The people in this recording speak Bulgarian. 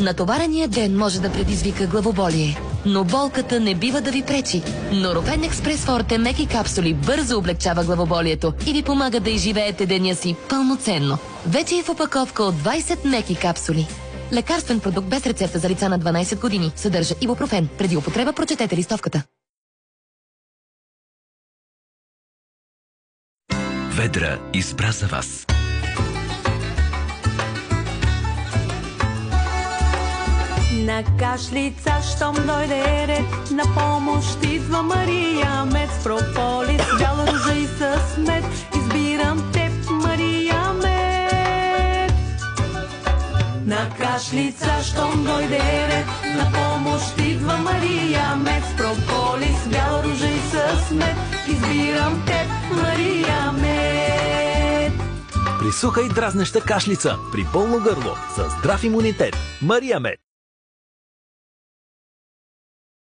Натоварения ден може да предизвика главоболие, но болката не бива да ви пречи. Норофен Експрес Форте меки капсули бързо облегчава главоболието и ви помага да изживеете деня си пълноценно. Вече е в опаковка от 20 меки капсули. Лекарствен продукт без рецепта за лица на 12 години. Съдържа ибупрофен. Преди употреба прочетете листовката. Ведра избра за вас. На кашлица, щом дойде ред, на помощ идва Мария Мед. С прополис, бяла ружа и с мед, избирам теб, Мария Мед. На кашлица, щом дойде ред, на помощ идва Мария Мед. С прополис, бяла ружа и с мед, избирам теб, Мария Мед. При суха и дразнеща кашлица, при пълно гърло, за здрав имунитет. Мария Мед.